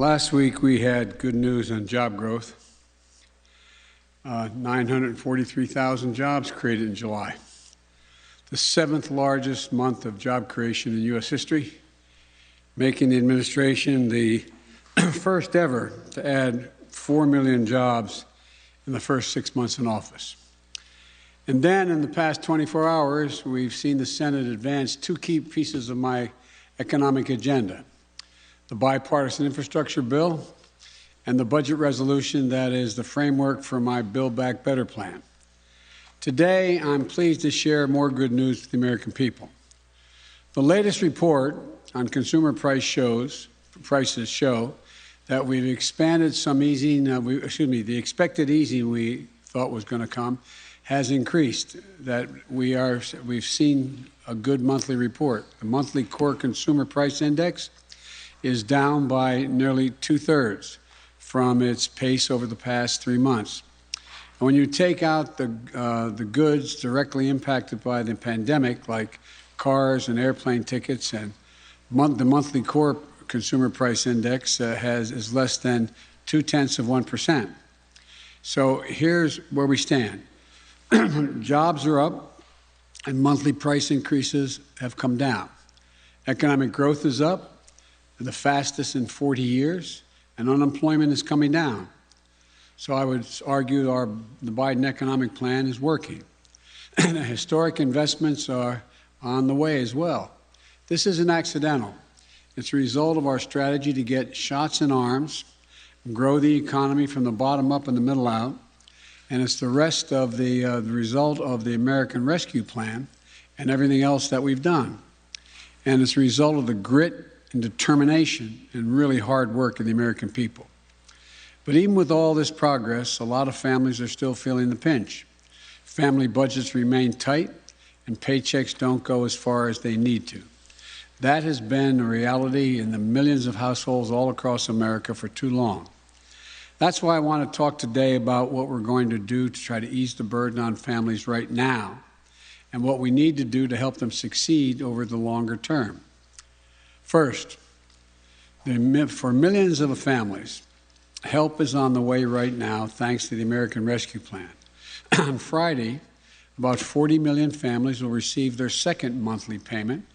Last week, we had good news on job growth. 943,000 jobs created in July, the seventh largest month of job creation in U.S. history, making the administration the first ever to add 4 million jobs in the first 6 months in office. And then in the past 24 hours, we've seen the Senate advance two key pieces of my economic agenda: the bipartisan infrastructure bill and the budget resolution that is the framework for my Build Back Better plan. Today, I'm pleased to share more good news with the American people. The latest report on consumer prices show that we've expanded some easing, the expected easing we thought was going to come has increased, that we've seen a good monthly report. The monthly core consumer price index is down by nearly 2/3 from its pace over the past 3 months. And when you take out the goods directly impacted by the pandemic, like cars and airplane tickets, and the monthly core consumer price index is less than 0.2%. So here's where we stand. Jobs are up, and monthly price increases have come down. Economic growth is up, the fastest in 40 years, and unemployment is coming down. So I would argue the Biden economic plan is working. Historic investments are on the way as well. This isn't accidental. It's a result of our strategy to get shots in arms, grow the economy from the bottom up and the middle out, and it's the rest of the result of the American Rescue Plan and everything else that we've done. And it's a result of the grit and determination and really hard work of the American people. But even with all this progress, a lot of families are still feeling the pinch. Family budgets remain tight, and paychecks don't go as far as they need to. That has been a reality in the millions of households all across America for too long. That's why I want to talk today about what we're going to do to try to ease the burden on families right now and what we need to do to help them succeed over the longer term. First, for millions of families, help is on the way right now thanks to the American Rescue Plan. On Friday, about 40 million families will receive their second monthly payment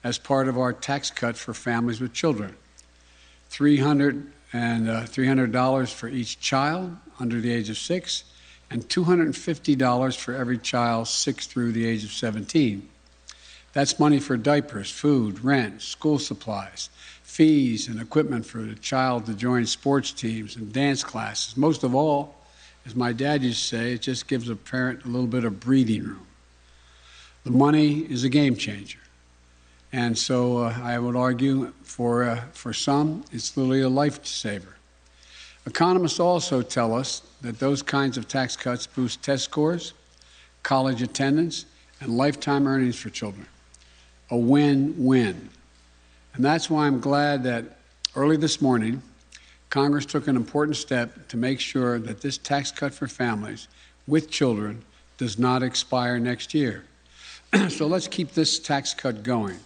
as part of our tax cut for families with children. $300 for each child under the age of 6, and $250 for every child 6 through the age of 17. That's money for diapers, food, rent, school supplies, fees, and equipment for the child to join sports teams and dance classes. Most of all, as my dad used to say, it just gives a parent a little bit of breathing room. The money is a game changer. And so I would argue for some, it's literally a lifesaver. Economists also tell us that those kinds of tax cuts boost test scores, college attendance, and lifetime earnings for children. A win-win. And that's why I'm glad that early this morning, Congress took an important step to make sure that this tax cut for families with children does not expire next year. So let's keep this tax cut going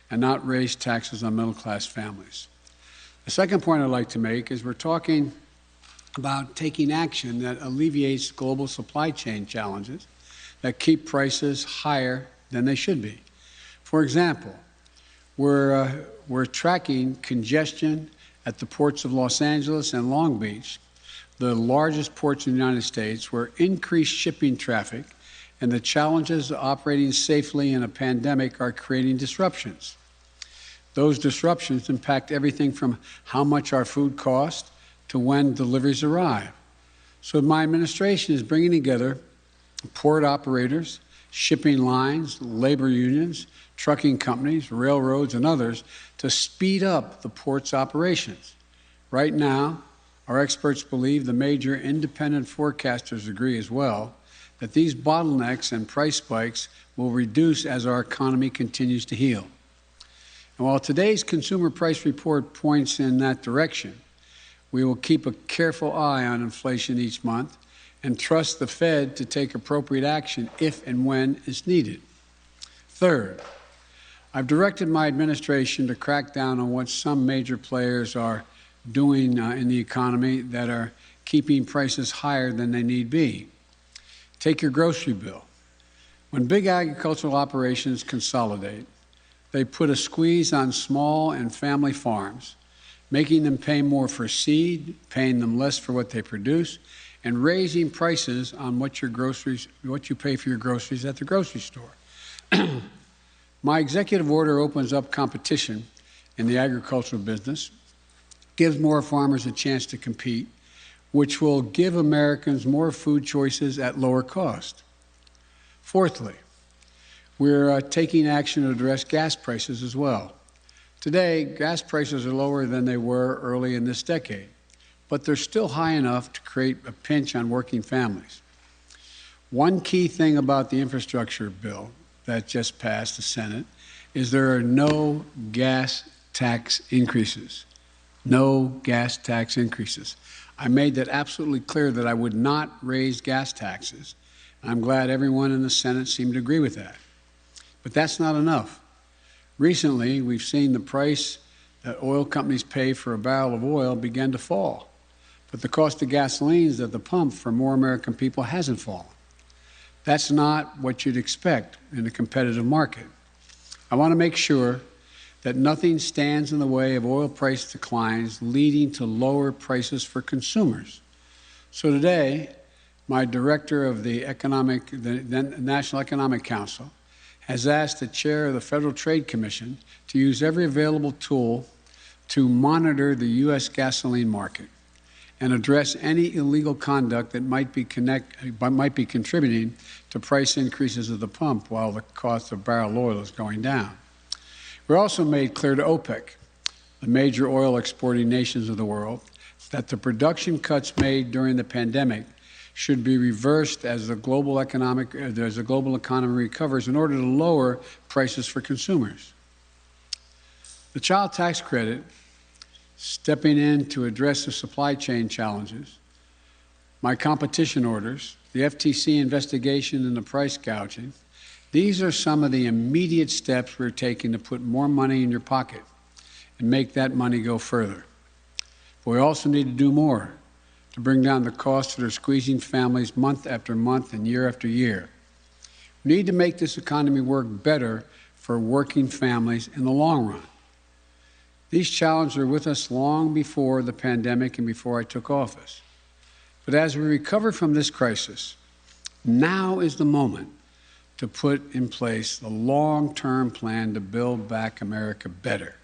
and not raise taxes on middle-class families. The second point I'd like to make is we're talking about taking action that alleviates global supply chain challenges that keep prices higher than they should be. For example, we're tracking congestion at the ports of Los Angeles and Long Beach, the largest ports in the United States, where increased shipping traffic and the challenges of operating safely in a pandemic are creating disruptions. Those disruptions impact everything from how much our food costs to when deliveries arrive. So my administration is bringing together port operators, shipping lines, labor unions, trucking companies, railroads, and others to speed up the port's operations. Right now, our experts believe, the major independent forecasters agree as well, that these bottlenecks and price spikes will reduce as our economy continues to heal. And while today's consumer price report points in that direction, we will keep a careful eye on inflation each month and trust the Fed to take appropriate action if and when it's needed. Third, I've directed my administration to crack down on what some major players are doing in the economy that are keeping prices higher than they need be. Take your grocery bill. When big agricultural operations consolidate, they put a squeeze on small and family farms, making them pay more for seed, paying them less for what they produce, and raising prices on what you pay for your groceries at the grocery store. My executive order opens up competition in the agricultural business, gives more farmers a chance to compete, which will give Americans more food choices at lower cost. Fourthly, we're taking action to address gas prices as well. Today, gas prices are lower than they were early in this decade, but they're still high enough to create a pinch on working families. One key thing about the infrastructure bill that just passed the Senate is there are no gas tax increases. No gas tax increases. I made that absolutely clear that I would not raise gas taxes. I'm glad everyone in the Senate seemed to agree with that. But that's not enough. Recently, we've seen the price that oil companies pay for a barrel of oil begin to fall. But the cost of gasolines at the pump for more American people hasn't fallen. That's not what you'd expect in a competitive market. I want to make sure that nothing stands in the way of oil price declines leading to lower prices for consumers. So today, my director of the National Economic Council has asked the chair of the Federal Trade Commission to use every available tool to monitor the U.S. gasoline market and address any illegal conduct that might be contributing to price increases at the pump while the cost of barrel oil is going down. We also made clear to OPEC, the major oil exporting nations of the world, that the production cuts made during the pandemic should be reversed as the global economy recovers in order to lower prices for consumers. The child tax credit, stepping in to address the supply chain challenges, my competition orders, the FTC investigation and the price gouging, these are some of the immediate steps we're taking to put more money in your pocket and make that money go further. But we also need to do more to bring down the costs that are squeezing families month after month and year after year. We need to make this economy work better for working families in the long run. These challenges are with us long before the pandemic and before I took office. But as we recover from this crisis, now is the moment to put in place the long-term plan to build back America better.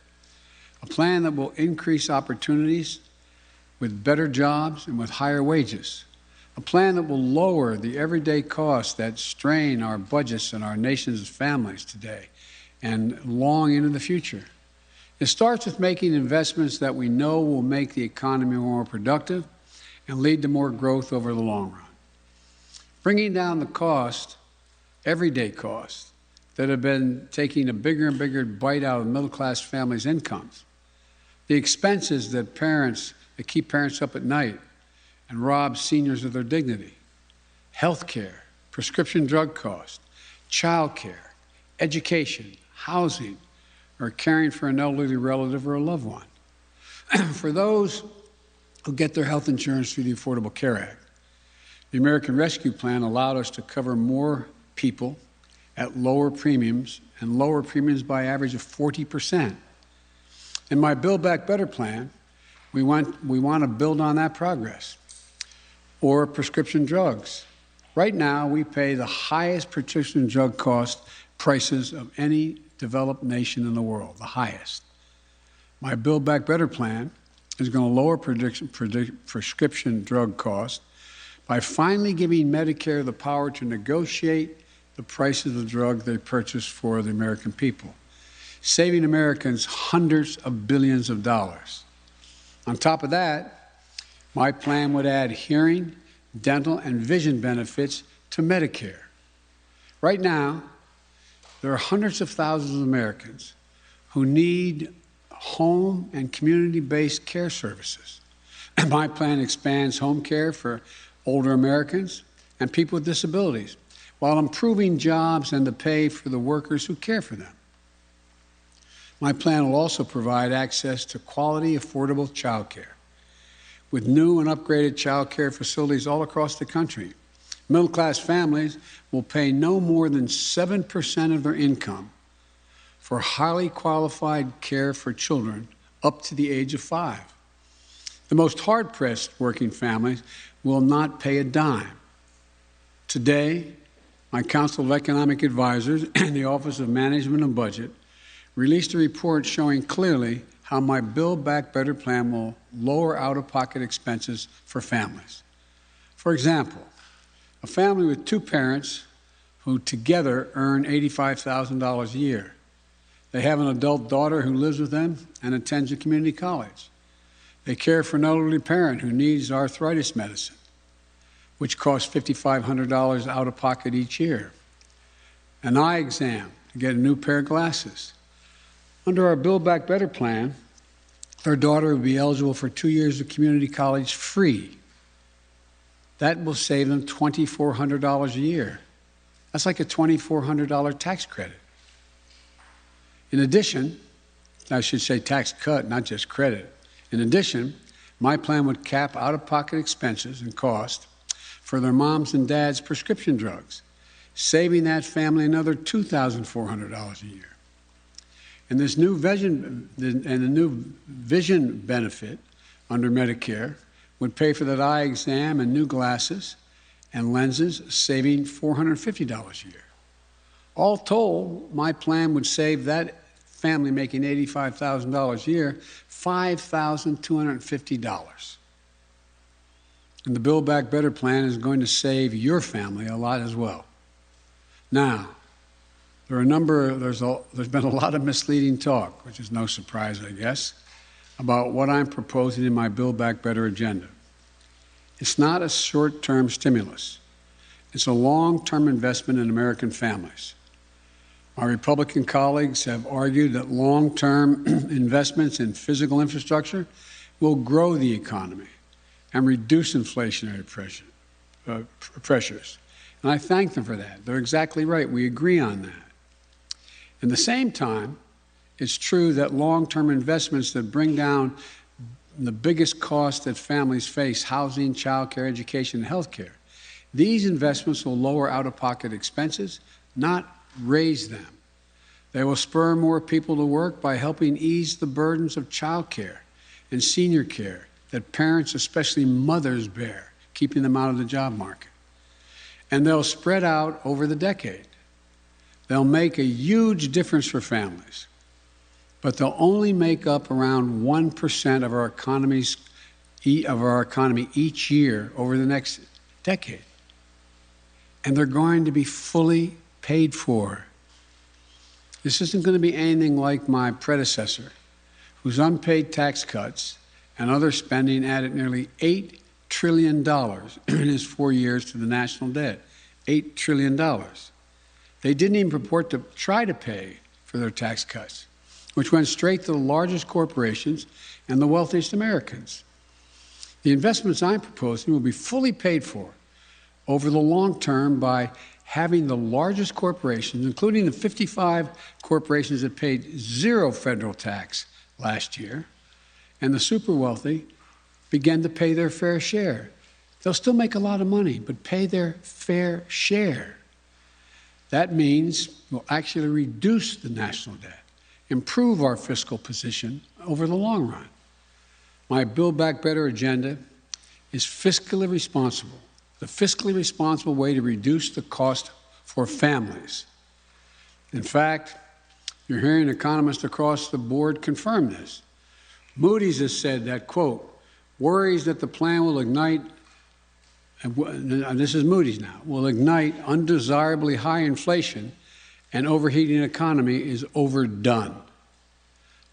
A plan that will increase opportunities with better jobs and with higher wages. A plan that will lower the everyday costs that strain our budgets and our nation's families today and long into the future. It starts with making investments that we know will make the economy more productive and lead to more growth over the long run. Bringing down the cost, everyday costs, that have been taking a bigger and bigger bite out of middle-class families' incomes. The expenses that keep parents up at night and rob seniors of their dignity. Health care, prescription drug costs, child care, education, housing, or caring for an elderly relative or a loved one. For those who get their health insurance through the Affordable Care Act, the American Rescue Plan allowed us to cover more people at lower premiums, and lower premiums by average of 40%. In my Build Back Better plan, we want to build on that progress. Or prescription drugs. Right now, we pay the highest prescription drug cost prices of any developed nation in the world, the highest. My Build Back Better plan is going to lower prescription drug costs by finally giving Medicare the power to negotiate the price of the drug they purchase for the American people, saving Americans hundreds of billions of dollars. On top of that, my plan would add hearing, dental, and vision benefits to Medicare. Right now, there are hundreds of thousands of Americans who need home and community-based care services. My plan expands home care for older Americans and people with disabilities, while improving jobs and the pay for the workers who care for them. My plan will also provide access to quality, affordable child care. With new and upgraded child care facilities all across the country, middle-class families will pay no more than 7% of their income for highly qualified care for children up to the age of 5. The most hard-pressed working families will not pay a dime. Today, my Council of Economic Advisors and the Office of Management and Budget released a report showing clearly how my Build Back Better plan will lower out-of-pocket expenses for families. For example, a family with 2 parents who together earn $85,000 a year. They have an adult daughter who lives with them and attends a community college. They care for an elderly parent who needs arthritis medicine, which costs $5,500 out of pocket each year. An eye exam to get a new pair of glasses. Under our Build Back Better plan, their daughter will be eligible for 2 years of community college free. That will save them $2,400 a year. That's like a $2,400 tax credit. In addition, I should say tax cut, not just credit. In addition, my plan would cap out-of-pocket expenses and cost for their moms and dads' prescription drugs, saving that family another $2,400 a year. And this new vision benefit under Medicare would pay for that eye exam and new glasses and lenses, saving $450 a year. All told, my plan would save that family making $85,000 a year $5,250. And the Build Back Better plan is going to save your family a lot as well. Now, there's been a lot of misleading talk, which is no surprise, I guess, about what I'm proposing in my Build Back Better agenda. It's not a short-term stimulus. It's a long-term investment in American families. My Republican colleagues have argued that long-term investments in physical infrastructure will grow the economy and reduce inflationary pressures. And I thank them for that. They're exactly right. We agree on that. At the same time, it's true that long-term investments that bring down the biggest costs that families face, housing, child care, education, and health care, these investments will lower out-of-pocket expenses, not raise them. They will spur more people to work by helping ease the burdens of child care and senior care that parents, especially mothers, bear, keeping them out of the job market. And they'll spread out over the decade. They'll make a huge difference for families, but they'll only make up around 1% of our economy each year over the next decade. And they're going to be fully paid for. This isn't going to be anything like my predecessor, whose unpaid tax cuts and other spending added nearly $8 trillion in his 4 years to the national debt. $8 trillion. They didn't even purport to try to pay for their tax cuts, which went straight to the largest corporations and the wealthiest Americans. The investments I'm proposing will be fully paid for over the long term by having the largest corporations, including the 55 corporations that paid 0 federal tax last year, and the super wealthy, begin to pay their fair share. They'll still make a lot of money, but pay their fair share. That means we'll actually reduce the national debt, improve our fiscal position over the long run. My Build Back Better agenda is fiscally responsible, the fiscally responsible way to reduce the cost for families. In fact, you're hearing economists across the board confirm this. Moody's has said that, quote, worries that the plan will ignite, and this is Moody's now, will ignite undesirably high inflation and overheating economy is overdone.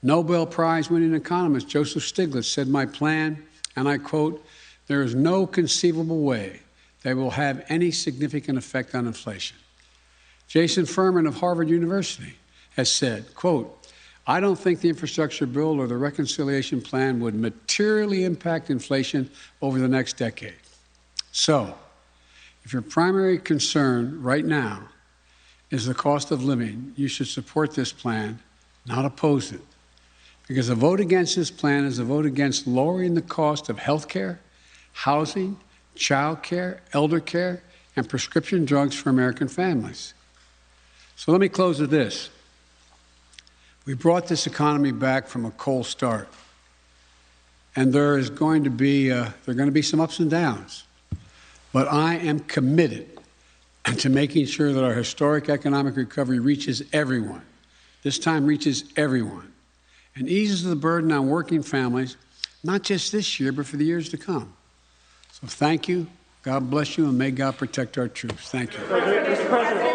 Nobel Prize winning economist Joseph Stiglitz said my plan, and I quote, there is no conceivable way that will have any significant effect on inflation. Jason Furman of Harvard University has said, quote, I don't think the infrastructure bill or the reconciliation plan would materially impact inflation over the next decade. So, if your primary concern right now is the cost of living, you should support this plan not oppose it. Because a vote against this plan is a vote against lowering the cost of health care, housing, child care, elder care, and prescription drugs for American families. So let me close with this. We brought this economy back from a cold start, and there are going to be some ups and downs. But I am committed to making sure that our historic economic recovery reaches everyone. This time reaches everyone and eases the burden on working families, not just this year, but for the years to come. So thank you. God bless you, and may God protect our troops. Thank you. Mr. President,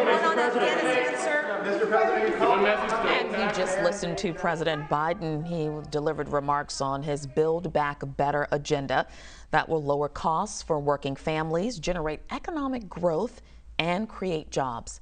And we just listened to President Biden. He delivered remarks on his Build Back Better agenda that will lower costs for working families, generate economic growth, and create jobs.